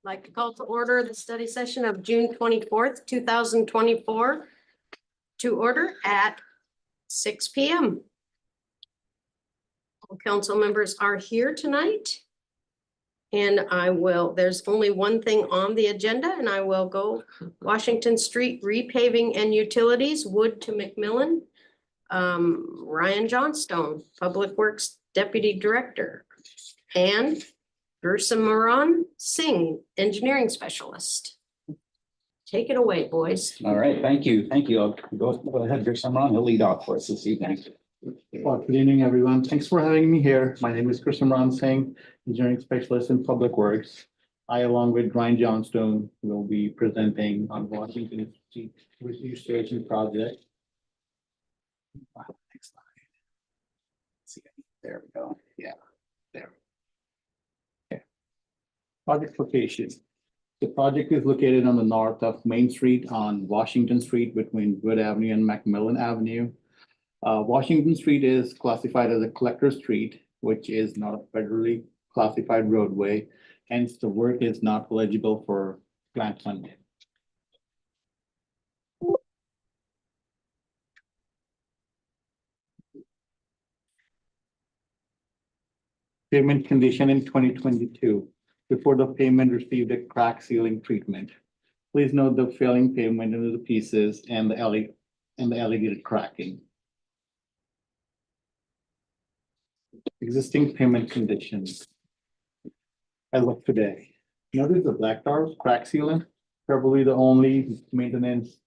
Like to call to order the study session of June 24th, 2024 to order at 6 p.m. All council members are here tonight. And there's only one thing on the agenda, and I will go Washington Street repaving and utilities, Wood to McMillan. Ryan Johnstone, Public Works Deputy Director, and Gursimran Singh, Engineering Specialist. Take it away, boys. All right, thank you. Thank you. I'll go ahead, Gursimran. He'll lead off for us this evening. Well, good evening, everyone. Thanks for having me here. My name is Gursimran Singh, Engineering Specialist in Public Works. I, along with Ryan Johnstone, will be presenting on Washington Street Restoration Project. Next slide. See, there we go. Yeah, there. Okay. Project location. The project is located on the north of Main Street on Washington Street between Wood Avenue and McMillan Avenue. Washington Street is classified as a collector street, which is not a federally classified roadway. Hence, the work is not eligible for grant funding. Pavement condition in 2022. Before the pavement received a crack sealing treatment. Please note the failing pavement into the pieces and the alligator cracking. Existing pavement conditions. As of today, notice the black tar crack sealant, probably the only maintenance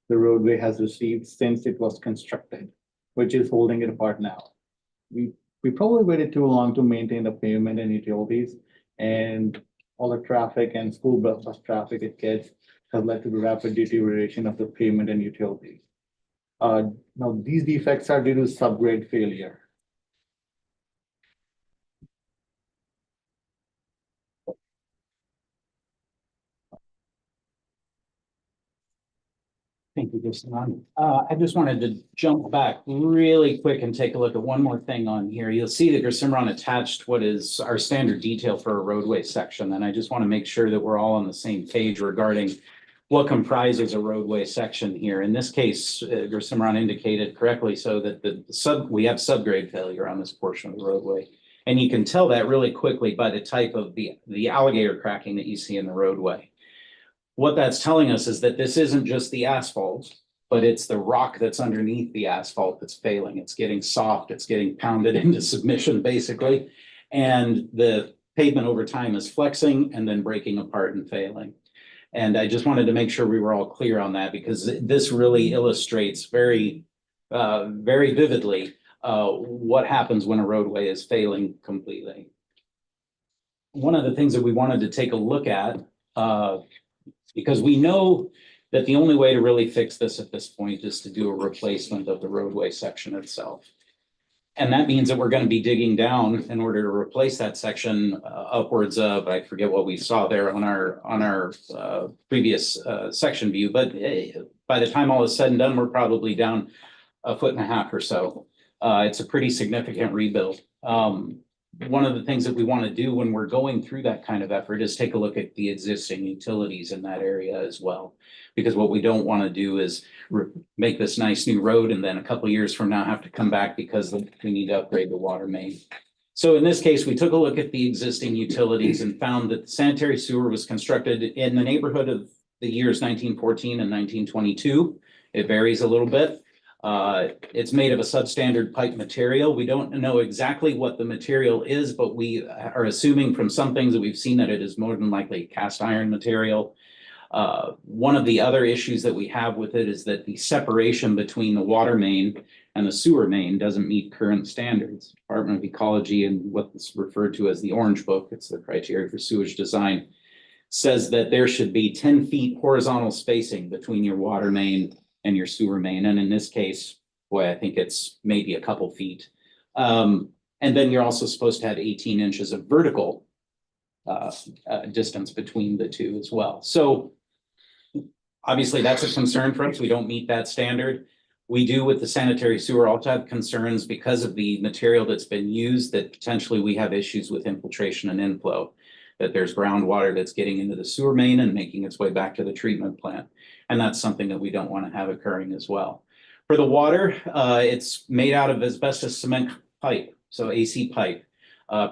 the roadway has received since it was constructed, which is holding it apart now. We probably waited too long to maintain the pavement and utilities, and all the traffic and school bus traffic it gets has led to the rapid deterioration of the pavement and utilities. Now these defects are due to subgrade failure. Thank you, Gursimran. I just wanted to jump back really quick and take a look at one more thing on here. You'll see that Gursimran attached what is our standard detail for a roadway section. And I just want to make sure that we're all on the same page regarding what comprises a roadway section here. In this case, Gursimran indicated correctly so that we have subgrade failure on this portion of the roadway. And you can tell that really quickly by the type of the alligator cracking that you see in the roadway. What that's telling us is that this isn't just the asphalt, but it's the rock that's underneath the asphalt that's failing. It's getting soft, it's getting pounded into submission basically. And the pavement over time is flexing and then breaking apart and failing. And I just wanted to make sure we were all clear on that because this really illustrates very vividly what happens when a roadway is failing completely. One of the things that we wanted to take a look at, because we know that the only way to really fix this at this point is to do a replacement of the roadway section itself. And that means that we're going to be digging down in order to replace that section upwards of, I forget what we saw there on our previous section view, but by the time all is said and done, we're probably down 1.5 feet or so. It's a pretty significant rebuild. One of the things that we want to do when we're going through that kind of effort is take a look at the existing utilities in that area as well. Because what we don't want to do is make this nice new road and then a couple of years from now have to come back because we need to upgrade the water main. So in this case, we took a look at the existing utilities and found that the sanitary sewer was constructed in the neighborhood of the years 1914 and 1922. It varies a little bit. It's made of a substandard pipe material. We don't know exactly what the material is, but we are assuming from some things that we've seen that it is more than likely cast iron material. One of the other issues that we have with it is that the separation between the water main and the sewer main doesn't meet current standards. Department of Ecology and what's referred to as the Orange Book, it's the criteria for sewage design, says that there should be 10 feet horizontal spacing between your water main and your sewer main. And in this case, boy, I think it's maybe a couple feet. And then you're also supposed to have 18 inches of vertical distance between the two as well. So obviously that's a concern for us. We don't meet that standard. We do with the sanitary sewer also have concerns because of the material that's been used that potentially we have issues with infiltration and inflow. That there's groundwater that's getting into the sewer main and making its way back to the treatment plant. And that's something that we don't want to have occurring as well. For the water, it's made out of asbestos cement pipe, so AC pipe.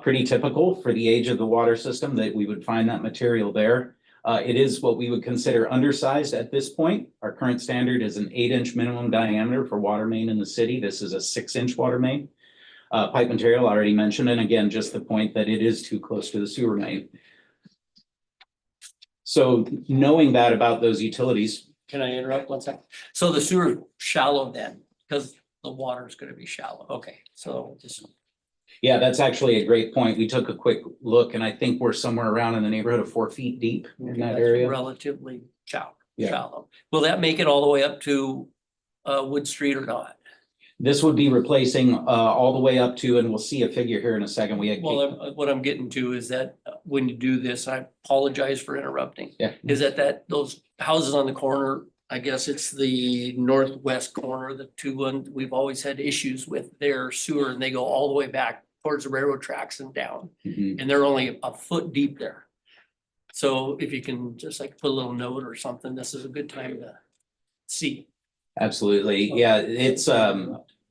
Pretty typical for the age of the water system that we would find that material there. It is what we would consider undersized at this point. Our current standard is an 8-inch minimum diameter for water main in the city. This is a 6-inch water main. Pipe material I already mentioned, and again, just the point that it is too close to the sewer main. So knowing that about those utilities. Can I interrupt 1 second? So the sewer shallow then, because the water is gonna be shallow. Okay, so just. Yeah, that's actually a great point. We took a quick look and I think we're somewhere around in the neighborhood of 4 feet deep in that that's area. Relatively Yeah. shallow. Will that make it all the way up to Wood Street or not? This would be replacing all the way up to, and we'll see a figure here in a second. We had. Well, what I'm getting to is that when you do this, I apologize for interrupting. Yeah. Is that those houses on the corner, I guess it's the northwest corner, the two ones, we've always had issues with their sewer and they go all the way back towards the railroad tracks and down. Mhm. And they're only a foot deep there. So if you can just like put a little note or something, this is a good time to see. Absolutely. Yeah, it's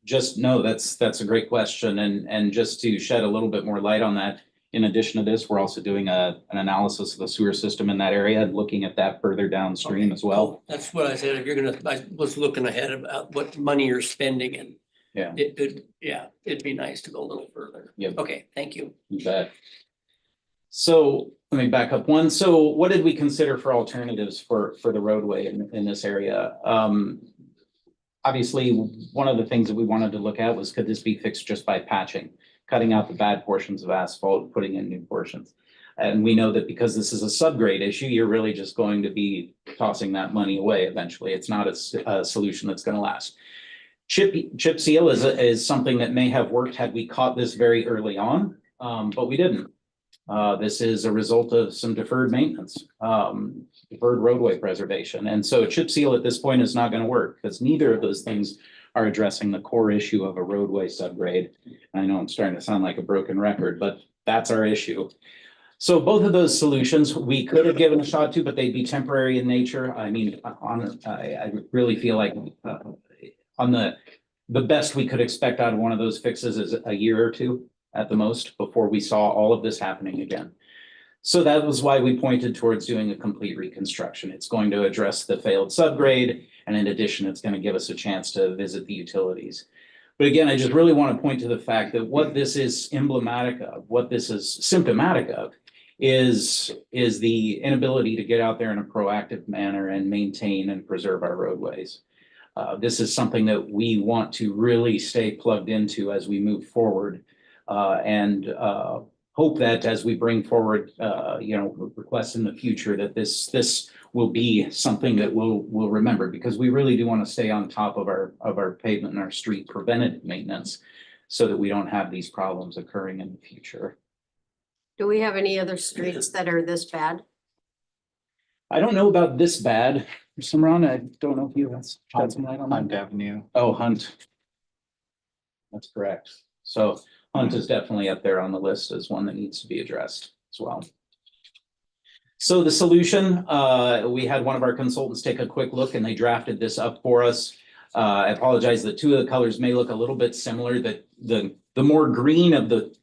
just, no, that's a great question. And just to shed a little bit more light on that, in addition to this, we're also doing an analysis of the sewer system in that area and looking at that further downstream as well. That's what I said. If you're gonna, I was looking ahead about what money you're spending and Yeah. it'd be nice to go a little further. Yep. Okay, thank you. You bet. So let me back up one. So what did we consider for alternatives for the roadway in this area? Obviously, one of the things that we wanted to look at was, could this be fixed just by patching, cutting out the bad portions of asphalt, putting in new portions? And we know that because this is a subgrade issue, you're really just going to be tossing that money away eventually. It's not a solution that's going to last. Chip seal is something that may have worked had we caught this very early on, but we didn't. This is a result of some deferred maintenance, deferred roadway preservation. And so chip seal at this point is not going to work because neither of those things are addressing the core issue of a roadway subgrade. I know I'm starting to sound like a broken record, but that's our issue. So both of those solutions we could have given a shot to, but they'd be temporary in nature. I mean, I really feel like on the best we could expect out of one of those fixes is a year or two at the most before we saw all of this happening again. So that was why we pointed towards doing a complete reconstruction. It's going to address the failed subgrade, and in addition, it's going to give us a chance to visit the utilities. But again, I just really want to point to the fact that what this is emblematic of, what this is symptomatic of, is the inability to get out there in a proactive manner and maintain and preserve our roadways. This is something that we want to really stay plugged into as we move forward. And hope that as we bring forward, requests in the future, that this will be something that we'll remember, because we really do want to stay on top of our pavement and our street preventative maintenance so that we don't have these problems occurring in the future. Do we have any other streets that are this bad? I don't know about this bad. Simran, I don't know if you have shed some light on that. Hunt Avenue. Oh, Hunt. That's correct. So Hunt is definitely up there on the list as one that needs to be addressed as well. So the solution, we had one of our consultants take a quick look and they drafted this up for us. I apologize that two of the colors may look a little bit similar. That the more green of the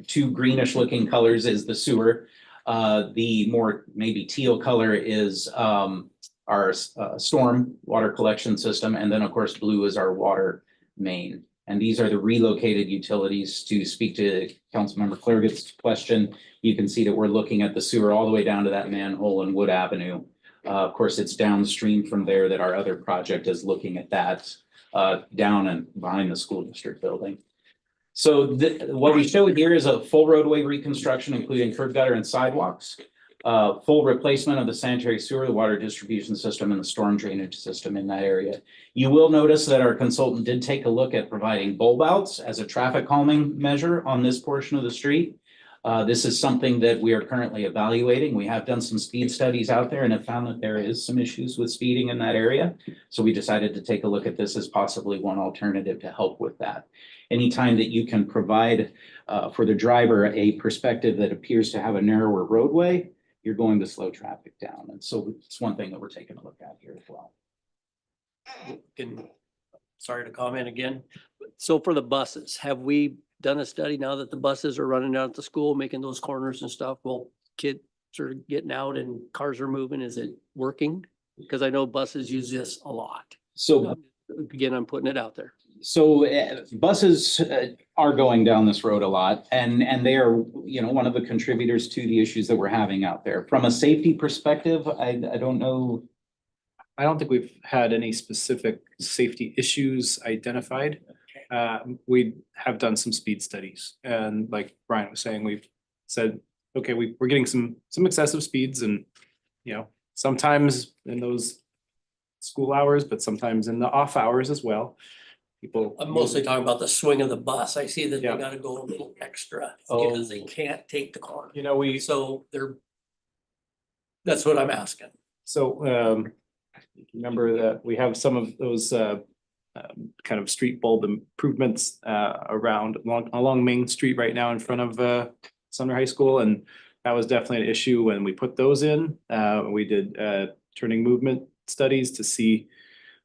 two greenish looking colors is the sewer. The more maybe teal color is our storm water collection system. And then of course, blue is our water main. And these are the relocated utilities. To speak to Councilmember Clerget's question, you can see that we're looking at the sewer all the way down to that manhole in Wood Avenue. Of course, it's downstream from there that our other project is looking at that down and behind the school district building. So what we show here is a full roadway reconstruction, including curb gutter and sidewalks. Full replacement of the sanitary sewer, the water distribution system, and the storm drainage system in that area. You will notice that our consultant did take a look at providing bulb outs as a traffic calming measure on this portion of the street. This is something that we are currently evaluating. We have done some speed studies out there and have found that there is some issues with speeding in that area. So we decided to take a look at this as possibly one alternative to help with that. Anytime that you can provide for the driver a perspective that appears to have a narrower roadway, you're going to slow traffic down. And so it's one thing that we're taking a look at here as well. Sorry to comment again. So for the buses, have we done a study now that the buses are running out to school, making those corners and stuff? Well, kids are getting out and cars are moving. Is it working? Because I know buses use this a lot. So Again, I'm putting it out there. So buses are going down this road a lot, and they are, you know, one of the contributors to the issues that we're having out there. From a safety perspective, I don't know. I don't think we've had any specific safety issues identified. We have done some speed studies, and like Brian was saying, we've said, okay, we're getting some excessive speeds, and you know, sometimes in those school hours, but sometimes in the off hours as well. People. I'm mostly talking about the swing of the bus. I see that they Yeah. gotta go a little extra Oh. because they can't take the corner. You know, So that's what I'm asking. So remember that we have some of those kind of street bulb improvements around along Main Street right now in front of Sumner High School, and that was definitely an issue when we put those in. We did turning movement studies to see,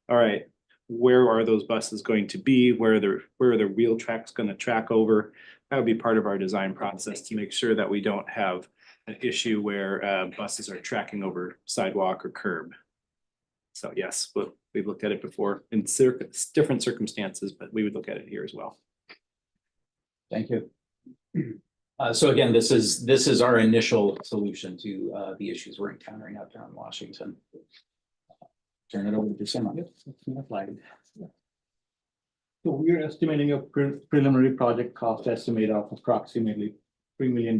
all right, where are those buses going to be? Where are their wheel tracks going to track over? That would be part of our design process to make sure that we don't have an issue where buses are tracking over sidewalk or curb. So yes, but we've looked at it before in different circumstances, but we would look at it here as well. Thank you. So again, this is our initial solution to the issues we're encountering out there in Washington. Turn it over to Simon. So we are estimating a preliminary project cost estimate of approximately $3 million,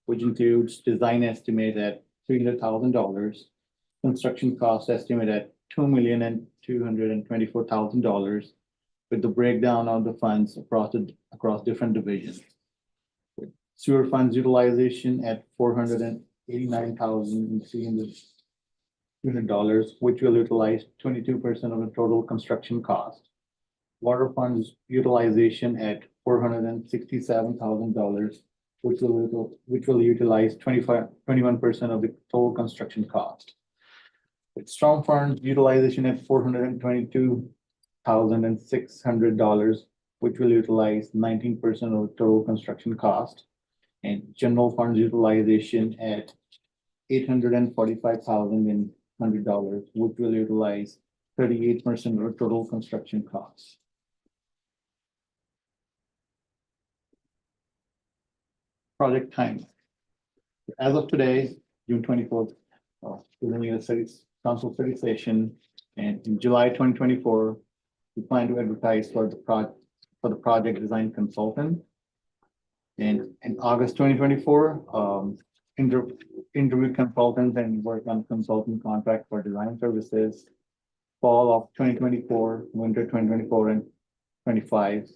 which includes design estimate at $300,000, construction cost estimate at $2,224,000, with the breakdown of the funds across different divisions. Sewer funds utilization at $489,300, which will utilize 22% of the total construction cost. Water funds utilization at $467,000, which will utilize 21% of the total construction cost. With storm funds utilization at $422,600, which will utilize 19% of the total construction cost. And general funds utilization at $845,100, which will utilize 38% of the total construction costs. Project time. As of today, June 24th, we're having a council study session, and in July 2024, we plan to advertise for the project design consultant. And in August 2024, interview consultants and work on consultant contract for design services. Fall of 2024, winter 2024 and 25,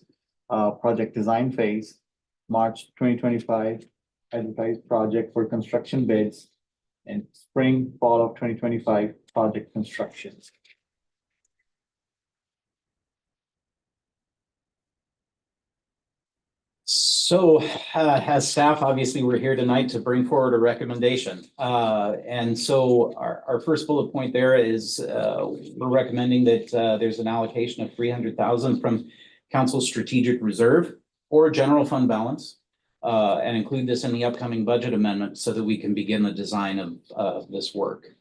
project design phase. March 2025, advertised project for construction bids, and spring, fall of 2025, project construction. So as staff, obviously, we're here tonight to bring forward a recommendation. And so our first bullet point there is we're recommending that there's an allocation of $300,000 from council strategic reserve or general fund balance, and include this in the upcoming budget amendment so that we can begin the design of this work.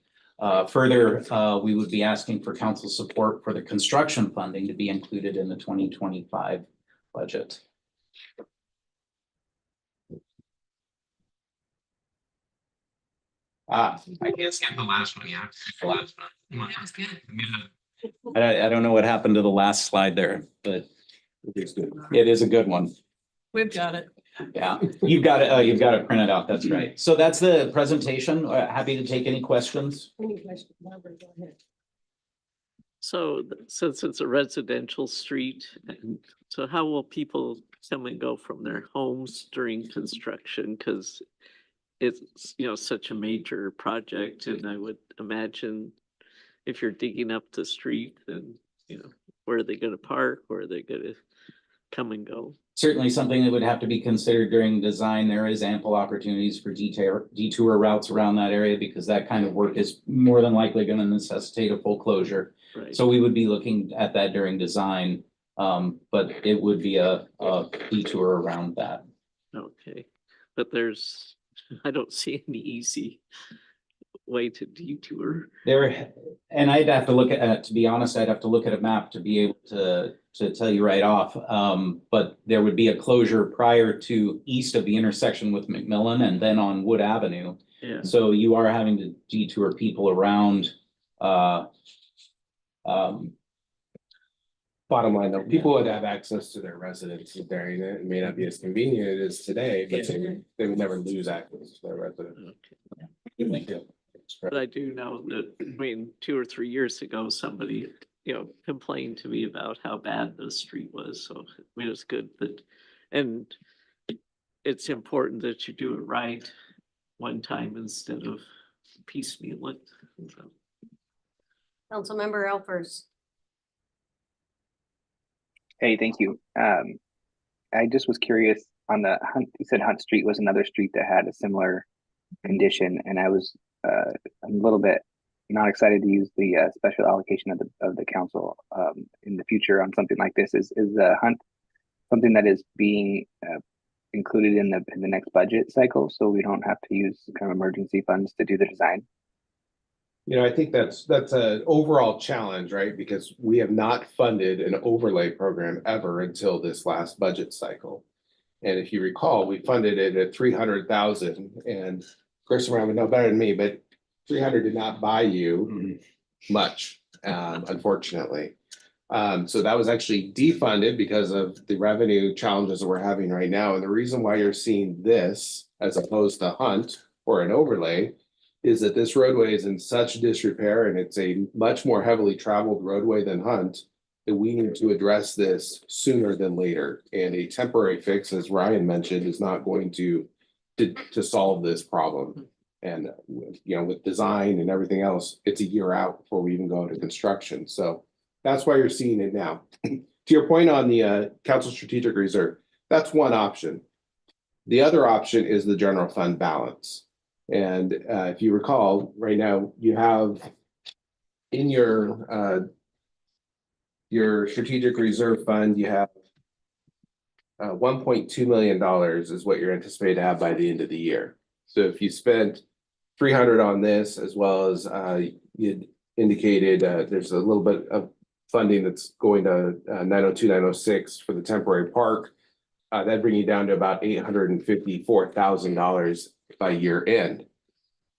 Further, we would be asking for council support for the construction funding to be included in the 2025 budget. I can't skip the last one, yeah. The last one. That was good. I don't know what happened to the last slide there, but it is a good one. We've got it. Yeah, you've got it printed out. That's right. So that's the presentation. Happy to take any questions. Any questions? Barbara, go ahead. So since it's a residential street, and so how will people come and go from their homes during construction? Because it's, such a major project, and I would imagine if you're digging up the street, then, where are they gonna park? Where are they gonna come and go? Certainly something that would have to be considered during design. There is ample opportunities for detour routes around that area because that kind of work is more than likely going to necessitate a full closure. Right. So we would be looking at that during design, but it would be a detour around that. Okay, but I don't see any easy way to detour. There, and I'd have to look at, to be honest, I'd have to look at a map to be able to tell you right off. But there would be a closure prior to east of the intersection with McMillan and then on Wood Avenue. Yeah, So you are having to detour people around, Bottom line, though, people would have access to their residences during it. It may not be as convenient as it is today, but they would never lose access to their residence. okay. But I do know that, 2 or 3 years ago, somebody, complained to me about how bad the street was, so, it was good that, and it's important that you do it right one time instead of piecemeal it. So, Councilmember Elfers. Hey, thank you. I just was curious on the Hunt, you said Hunt Street was another street that had a similar condition, and I was I'm a little bit not excited to use the special allocation of the council in the future on something like this. Is the Hunt something that is being included in the next budget cycle, so we don't have to use kind of emergency funds to do the design? I think that's an overall challenge, right? Because we have not funded an overlay program ever until this last budget cycle. And if you recall, we funded it at 300,000, and Chris around would know better than me, but 300 did not buy you much, unfortunately. So that was actually defunded because of the revenue challenges that we're having right now. And the reason why you're seeing this as opposed to Hunt or an overlay is that this roadway is in such disrepair, and it's a much more heavily traveled roadway than Hunt, that we need to address this sooner than later. And a temporary fix, as Ryan mentioned, is not going to solve this problem. And with design and everything else, it's a year out before we even go into construction. So that's why you're seeing it now. To your point on the council strategic reserve, that's one option. The other option is the general fund balance. And if you recall, right now you have in your strategic reserve fund, you have $1.2 million is what you're anticipated to have by the end of the year. So if you spent 300 on this, as well as you indicated, there's a little bit of funding that's going to 902, 906 for the temporary park. That'd bring you down to about $854,000 by year end.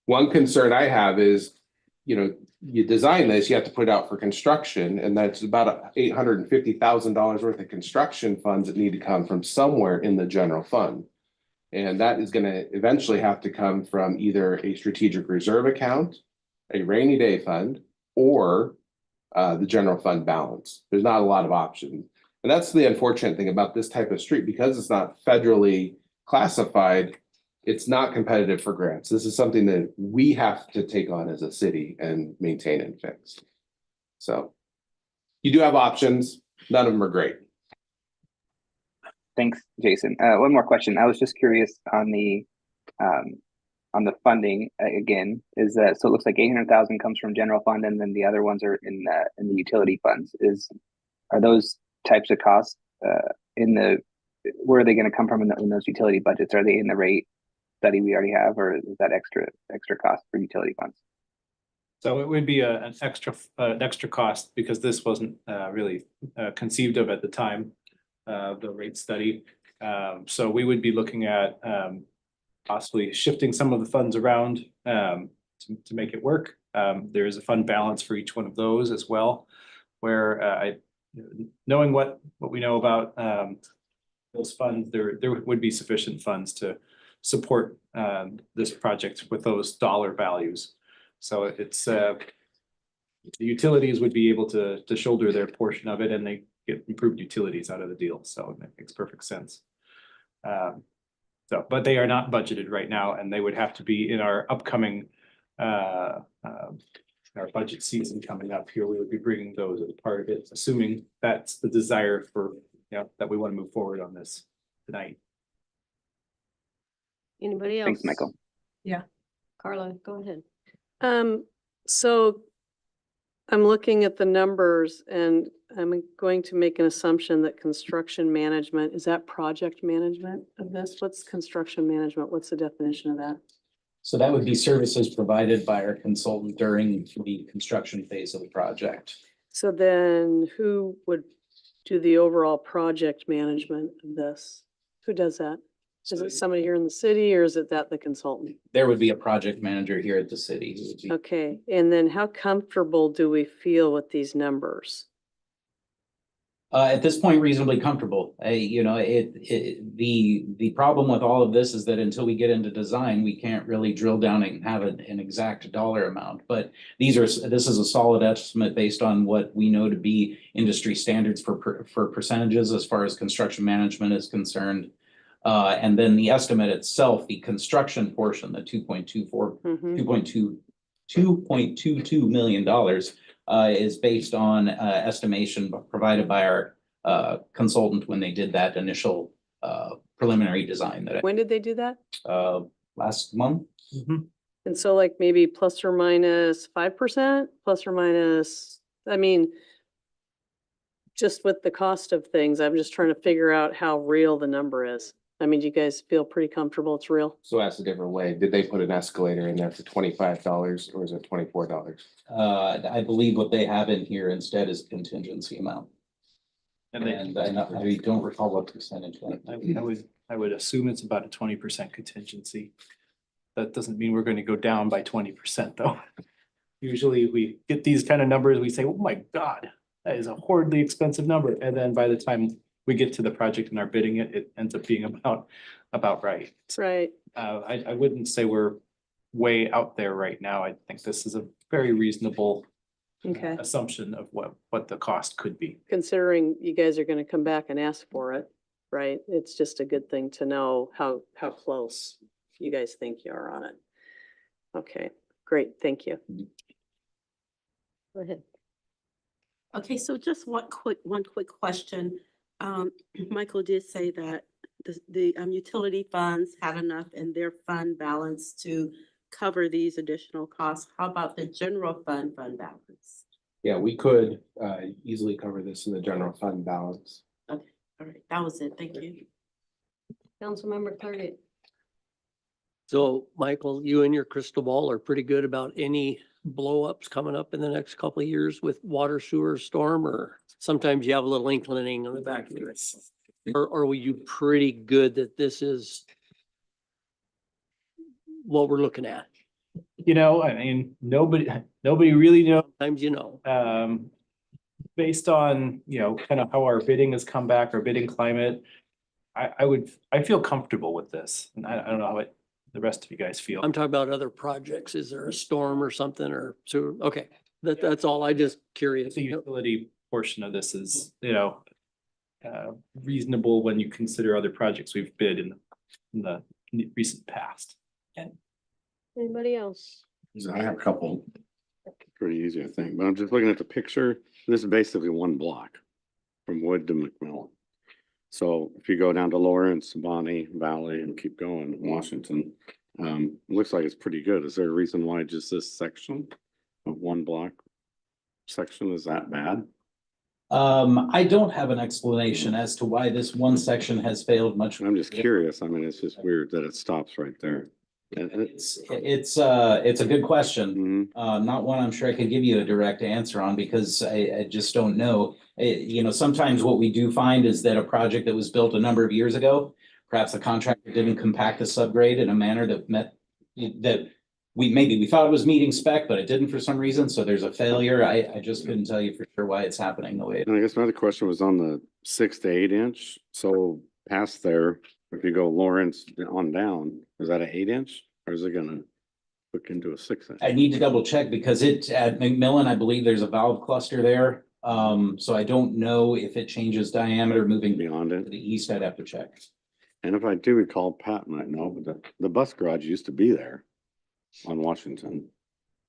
One concern I have is, you design this, you have to put it out for construction, and that's about $850,000 worth of construction funds that need to come from somewhere in the general fund. And that is going to eventually have to come from either a strategic reserve account, a rainy day fund, or the general fund balance. There's not a lot of options. And that's the unfortunate thing about this type of street, because it's not federally classified, it's not competitive for grants. This is something that we have to take on as a city and maintain and fix. So you do have options. None of them are great. Thanks, Jason. One more question. I was just curious on the funding again. Is that so? It looks like 800,000 comes from general fund, and then the other ones are in the utility funds. Are those types of costs where are they going to come from in those utility budgets? Are they in the rate study we already have, or is that extra cost for utility funds? So it would be an extra cost because this wasn't really conceived of at the time. The rate study. So we would be looking at possibly shifting some of the funds around to make it work. There is a fund balance for each one of those as well, where knowing what we know about those funds, there would be sufficient funds to support this project with those dollar values. So it's the utilities would be able to shoulder their portion of it and they get improved utilities out of the deal. So that makes perfect sense. So, but they are not budgeted right now and they would have to be in our upcoming, our budget season coming up here. We would be bringing those as part of it, assuming that's the desire for, that we want to move forward on this tonight. Anybody else? Thanks, Michael. Carla, go ahead. So I'm looking at the numbers and I'm going to make an assumption that construction management, is that project management of this? What's construction management? What's the definition of that? So that would be services provided by our consultant during the construction phase of the project. So then who would do the overall project management of this? Who does that? Is it somebody here in the city or is it that the consultant? There would be a project manager here at the city who would be. Okay, and then how comfortable do we feel with these numbers? At this point, reasonably comfortable. The problem with all of this is that until we get into design, we can't really drill down and have an exact dollar amount. But this is a solid estimate based on what we know to be industry standards for percentages as far as construction management is concerned. And then the estimate itself, the construction portion, the $2.22 million is based on estimation provided by our consultant when they did that initial preliminary design When did they do that? last month. And so like maybe plus or minus 5%, plus or minus, I mean, just with the cost of things, I'm just trying to figure out how real the number is. I mean, do you guys feel pretty comfortable it's real? So ask a different way. Did they put an escalator in there for $25 or is it $24? I believe what they have in here instead is contingency amount. And And I don't recall what percentage. I would assume it's about a 20% contingency. That doesn't mean we're going to go down by 20% though. Usually we get these kind of numbers, we say, oh my God, that is a horribly expensive number. And then by the time we get to the project and are bidding it, it ends up being about right. Right. I wouldn't say we're way out there right now. I think this is a very reasonable Okay. assumption of what the cost could be. Considering you guys are gonna come back and ask for it, right? It's just a good thing to know how close you guys think you are on it. Okay, great, thank you. Go ahead. Okay, so just one quick question. Michael did say that the utility funds had enough in their fund balance to cover these additional costs. How about the general fund balance? Yeah, we could easily cover this in the general fund balance. Okay, all right, that was it. Thank you. Councilmember Clark. So Michael, you and your crystal ball are pretty good about any blow ups coming up in the next couple of years with water, sewer, storm, or sometimes you have a little inkling on the back of it. Or were you pretty good that this is what we're looking at? I mean, nobody really knows. Sometimes Based on, kind of how our bidding has come back, our bidding climate, I feel comfortable with this. And I don't know how the rest of you guys feel. I'm talking about other projects. Is there a storm or something or sewer? Okay, that's all. I just curious. The utility portion of this is, reasonable when you consider other projects we've bid in the recent past. Anybody else? I have a couple. Pretty easy, I think, but I'm just looking at the picture. This is basically one block from Wood to McMillan. So if you go down to Lawrence, Bonnie Valley and keep going, Washington, looks like it's pretty good. Is there a reason why just this section of one block section is that bad? I don't have an explanation as to why this one section has failed much. I'm just curious. I mean, it's just weird that it stops right there. And It's a good question. Mhm. Not one I'm sure I could give you a direct answer on because I just don't know. Sometimes what we do find is that a project that was built a number of years ago, perhaps the contractor didn't compact the subgrade in a manner that we thought it was meeting spec, but it didn't for some reason. So there's a failure. I just couldn't tell you for sure why it's happening the way. And I guess my other question was on the 6 to 8 inch. So past there, if you go Lawrence on down, is that an 8 inch or is it gonna Look into a 6-inch. I need to double check because at McMillan, I believe there's a valve cluster there. So I don't know if it changes diameter moving Beyond to it. the east. I'd have to check. And if I do recall, Pat might know, but the bus garage used to be there on Washington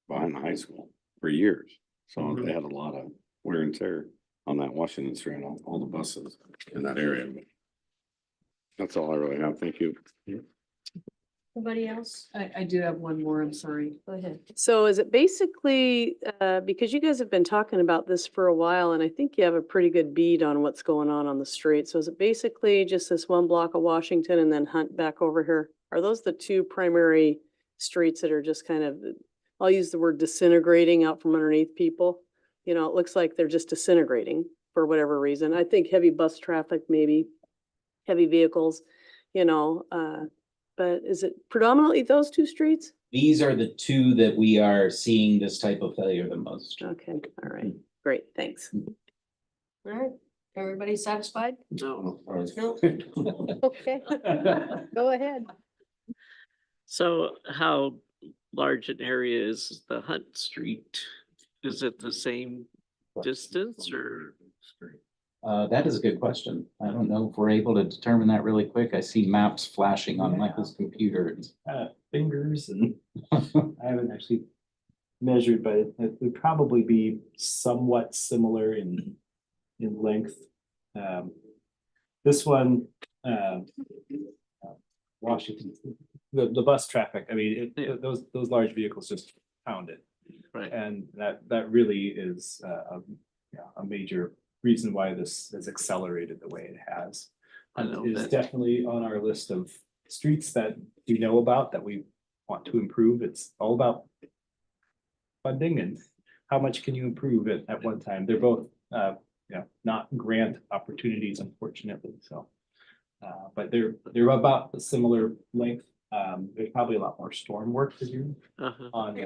behind the high school for years. So they had a lot of wear and tear on that Washington Street, all the buses in that area. That's all I really have. Thank you. Anybody else? I do have one more, I'm sorry. Go ahead. So is it basically, because you guys have been talking about this for a while, and I think you have a pretty good bead on what's going on the street. So is it basically just this one block of Washington and then Hunt back over here? Are those the two primary streets that are just kind of, I'll use the word disintegrating out from underneath people? You know, it looks like they're just disintegrating for whatever reason. I think heavy bus traffic, maybe heavy vehicles, you know, but is it predominantly those two streets? These are the two that we are seeing this type of failure the most. Okay, all right, great, thanks. All right, everybody satisfied? No. No? Okay, go ahead. So how large an area is the Hunt Street? Is it the same distance or? That is a good question. I don't know if we're able to determine that really quick. I see maps flashing on Michael's computer. Fingers and I haven't actually measured, but it would probably be somewhat similar in length. This one, Washington, the bus traffic, I mean, those large vehicles just pound it. Right. And that really is a major reason why this has accelerated the way it has. I know It is that. definitely on our list of streets that we know about that we want to improve. It's all about funding and how much can you improve it at one time. They're both not grant opportunities, unfortunately, so. But they're about a similar length. There's probably a lot more storm work to do Uh-huh. on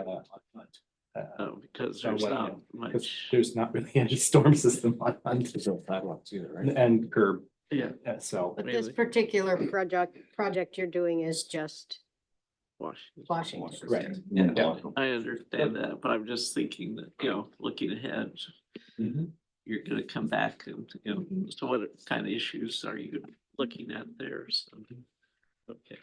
Oh, because so there's what, not because much. there's not really any storm system on Sidewalks either, right? and curb. Yeah. So But this Really? particular project you're doing is just Washington. Washington. Right. Yeah, I understand that, but I'm just thinking that, looking ahead, Mhm. you're gonna come back and, so what kind of issues are you looking at there? So, okay.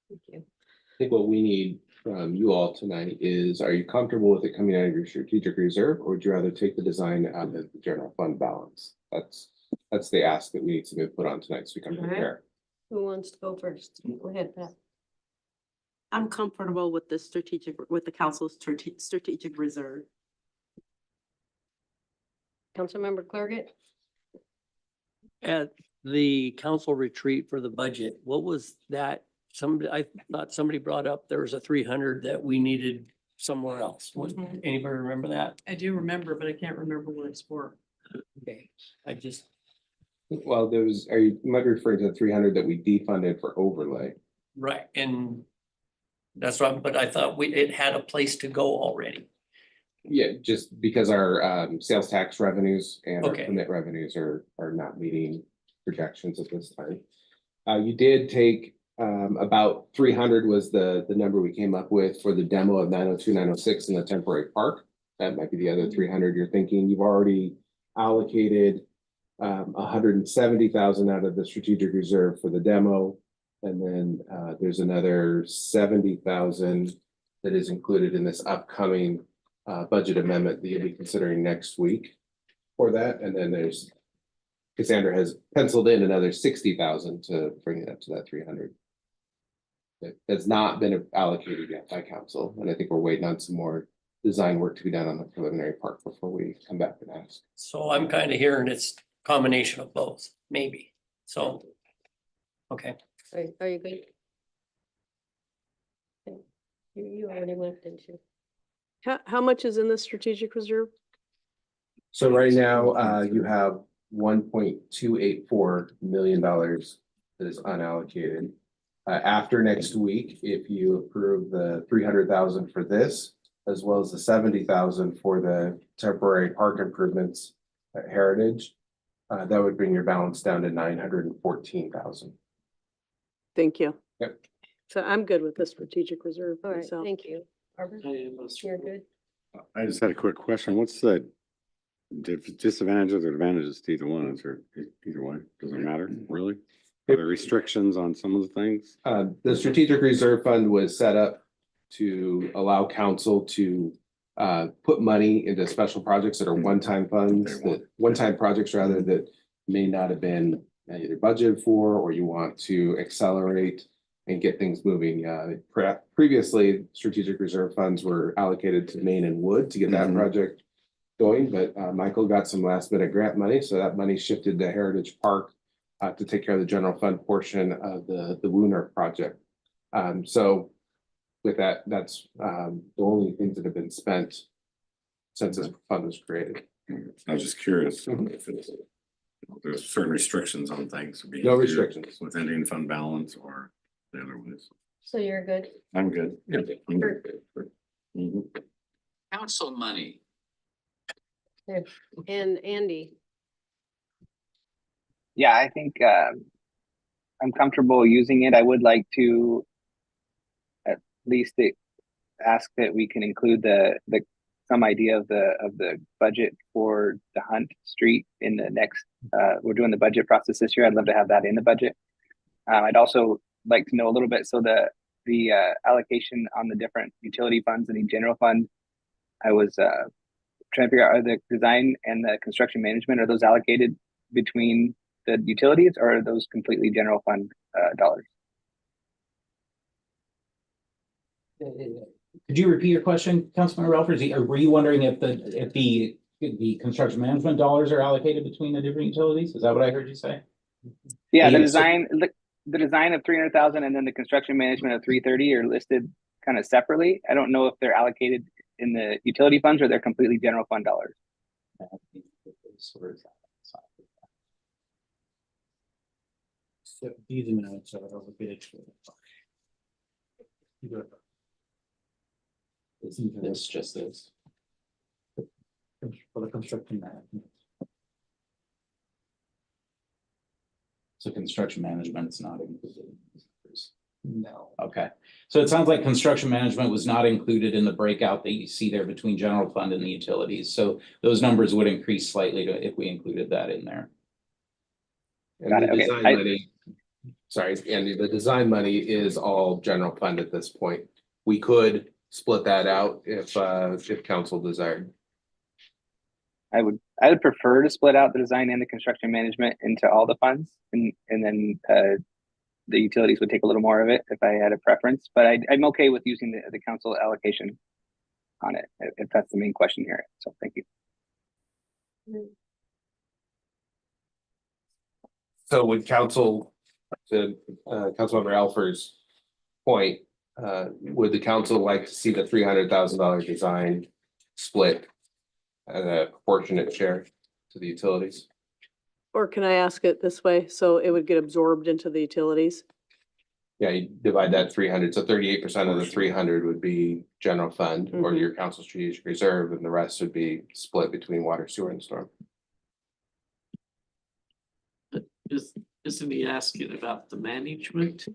Thank you. I think what we need from you all tonight is, are you comfortable with it coming out of your strategic reserve, or would you rather take the design out of the general fund balance? That's the ask that we need to put on tonight, so we can All right. prepare. Who wants to go first? Go ahead, Pat. I'm comfortable with the council's strategic reserve. Councilmember Clerget? At the council retreat for the budget, what was that? I thought somebody brought up there was a 300 that we needed somewhere else. Anybody remember that? I do remember, but I can't remember what it's for. Okay, I just, Well, you might be referring to the 300 that we defunded for overlay. right, and that's right, but I thought it had a place to go already. Yeah, just because our sales tax revenues and our Okay. permit revenues are not meeting projections at this time. You did take about 300 was the number we came up with for the demo of 902, 906 in the temporary park. That might be the other 300 you're thinking. You've already allocated 170,000 out of the strategic reserve for the demo. And then there's another 70,000 that is included in this upcoming budget amendment that you'll be considering next week for that. And then Cassandra has penciled in another 60,000 to bring it up to that 300. It has not been allocated yet by council, and I think we're waiting on some more design work to be done on the preliminary part before we come back and ask. So I'm kind of hearing it's combination of both, maybe, so. Okay, Are you good? Okay. You already went, didn't you? How much is in the strategic reserve? So right now, you have $1.284 million that is unallocated. After next week, if you approve the 300,000 for this, as well as the 70,000 for the temporary park improvements at Heritage, that would bring your balance down to 914,000. Thank you. Yep. So I'm good with the strategic reserve. All right, myself. thank you. Barbara, you're good? I just had a quick question. What's the disadvantages or advantages to either one? Is there either way? Does it matter, really? Are there restrictions on some of the things? The strategic reserve fund was set up to allow council to put money into special projects that are one-time funds, that one-time projects rather that may not have been either budgeted for, or you want to accelerate and get things moving. Previously, strategic reserve funds were allocated to Main and Wood to get that project going, but Michael got some last minute grant money, so that money shifted to Heritage Park to take care of the general fund portion of the Wooner project. So with that, that's the only things that have been spent since this fund was created. I was just curious if it's, there's certain restrictions on things. No restrictions. With ending fund balance or the other ones. So you're good? I'm good. Yeah. I'm good. Mhm. Council money. And Andy, Yeah, I think I'm comfortable using it. I would like to at least ask that we can include the some idea of the budget for the Hunt Street in the next. We're doing the budget process this year. I'd love to have that in the budget. I'd also like to know a little bit. So the allocation on the different utility funds and the general fund. I was trying to figure out, are the design and the construction management, are those allocated between the utilities, or are those completely general fund dollars? Could you repeat your question, Councilman Ralph, or were you wondering if the construction management dollars are allocated between the different utilities? Is that what I heard you say? Yeah, the Yes. design of 300,000 and then the construction management of 330 are listed kind of separately. I don't know if they're allocated in the utility funds or they're completely general fund dollars. So these amounts are allocated to. Isn't this just this? For the construction management. So construction management is not included. No. Okay, so it sounds like construction management was not included in the breakout that you see there between general fund and the utilities. So those numbers would increase slightly if we included that in there. And Got the it, okay. design money, sorry, Andy, the design money is all general fund at this point. We could split that out if council desired. I would prefer to split out the design and the construction management into all the funds, and then the utilities would take a little more of it if I had a preference. But I'm okay with using the council allocation on it if that's the main question here. So thank you. So would council, to Councilmember Alfer's point, would the council like to see the $300,000 design split at a proportionate share to the utilities? or can I ask it this way? So it would get absorbed into the utilities? Yeah, you divide that 300, so 38% of the 300 would be general fund or Mhm. your council strategic reserve, and the rest would be split between water, sewer, and storm. Isn't he asking about the management?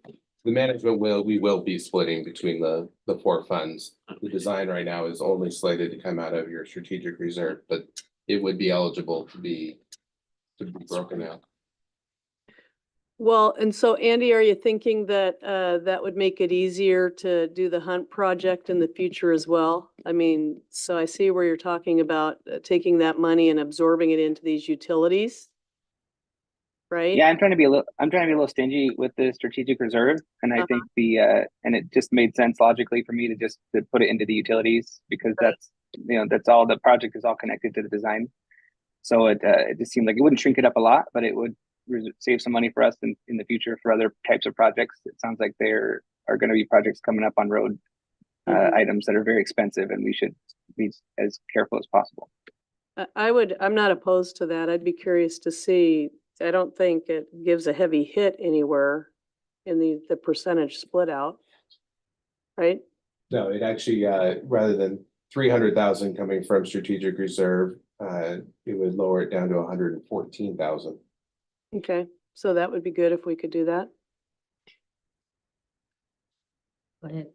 The management we will be splitting between the four funds. The design right now is only slated to come out of your strategic reserve, but it would be eligible to be broken out. Well, and so Andy, are you thinking that that would make it easier to do the Hunt project in the future as well? I mean, so I see where you're talking about taking that money and absorbing it into these utilities. Right? Yeah, I'm trying to be a little stingy with the strategic reserve, and I think and it just made sense logically for me to just to put it into the utilities because Right. that's all the project is all connected to the design. So it just seemed like it wouldn't shrink it up a lot, but it would save some money for us in the future for other types of projects. It sounds like there are going to be projects coming up on road items that are very expensive, and we should be as careful as possible. I'm not opposed to that. I'd be curious to see. I don't think it gives a heavy hit anywhere in the percentage split out. Right? No, it actually, rather than 300,000 coming from strategic reserve, it would lower it down to 114,000. Okay, so that would be good if we could do that. Go ahead.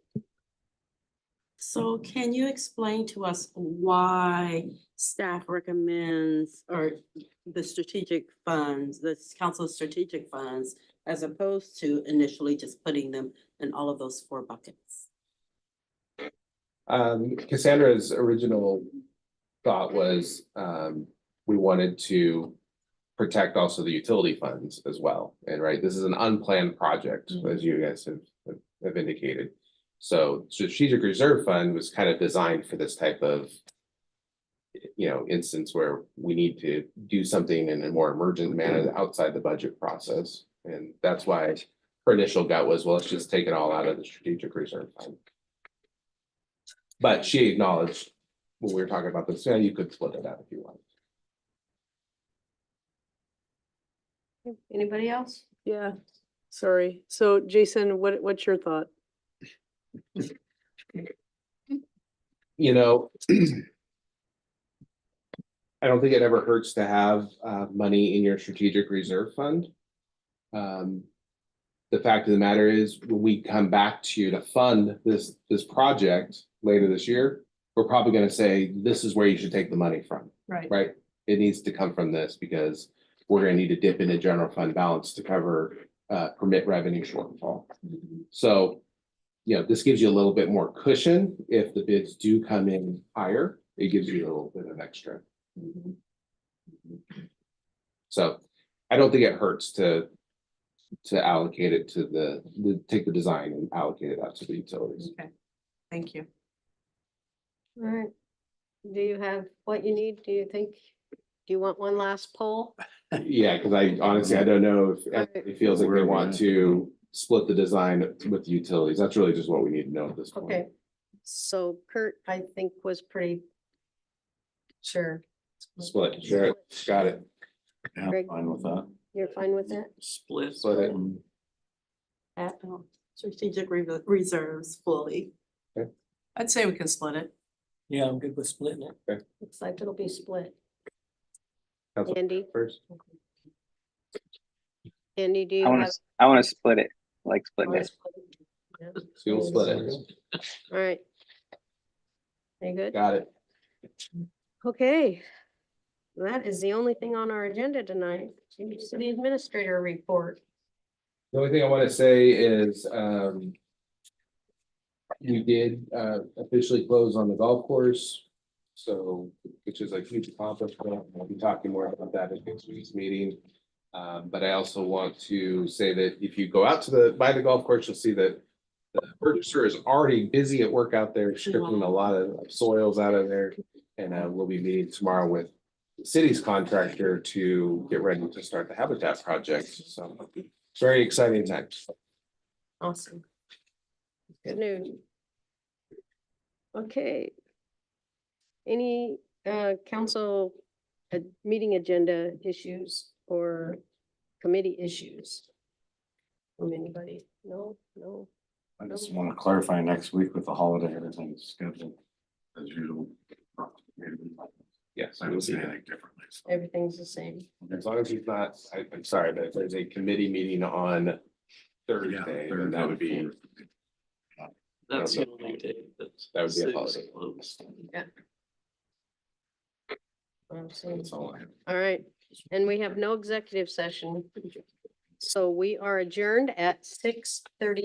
So can you explain to us why staff recommends or the strategic funds, the council strategic funds, as opposed to initially just putting them in all of those 4 buckets? Cassandra's original thought was, we wanted to protect also the utility funds as well. And right, this is an unplanned project, as you guys have indicated. So strategic reserve fund was kind of designed for this type of, instance where we need to do something in a more emergent manner outside the budget process. And that's why her initial gut was, well, let's just take it all out of the strategic reserve fund. But she acknowledged when we were talking about this, yeah, you could split it out if you want. Anybody else? Yeah, sorry. So Jason, what's your thought? I don't think it ever hurts to have money in your strategic reserve fund. The fact of the matter is, when we come back to you to fund this project later this year, we're probably gonna say, this is where you should take the money from, Right. right? It needs to come from this because we're gonna need to dip into general fund balance to cover permit revenue shortfall. So, this gives you a little bit more cushion if the bids do come in higher. It gives you a little bit of extra. So I don't think it hurts to allocate it to take the design and allocate it out to the utilities. Okay, thank you. All right. Do you have what you need? Do you want one last poll? Yeah, because I honestly, I don't know if it feels like they want to split the design with the utilities. That's really just what we need to know at this point. Okay. So Kurt, I think was pretty sure. Split, sure, got it. Yeah, Greg? fine with that. You're fine with that? Split. Split it. Pat? Strategic reserves fully. I'd say we can split it. Yeah, I'm good with splitting it. Looks like it'll be split. Council Andy? first. Andy, do you I want have? to, I want to split it, like splitting it. Yeah. So you'll split it. All right. Are you good? Got it. Okay. That is the only thing on our agenda tonight. City administrator report. The only thing I want to say is, we did officially close on the golf course. So, which is a huge accomplishment. We'll be talking more about that at next week's meeting. But I also want to say that if you go out by the golf course, you'll see that the purchaser is already busy at work out there, stripping a lot of soils out of there. And we'll be meeting tomorrow with the city's contractor to get ready to start the habitat project. So it's very exciting times. Awesome. Good news. Okay. Any council meeting agenda issues or committee issues? From anybody? No. I just want to clarify next week with the holiday, everything's scheduled as usual. Yes, I don't see anything differently. So. Everything's the same. as long as he's not, I'm sorry, but if there's a committee meeting on Thursday, then that would be, That's the only day that's. that would be a city's holiday. closed. That's all I have. All right, and we have no executive session. So we are adjourned at 6:30.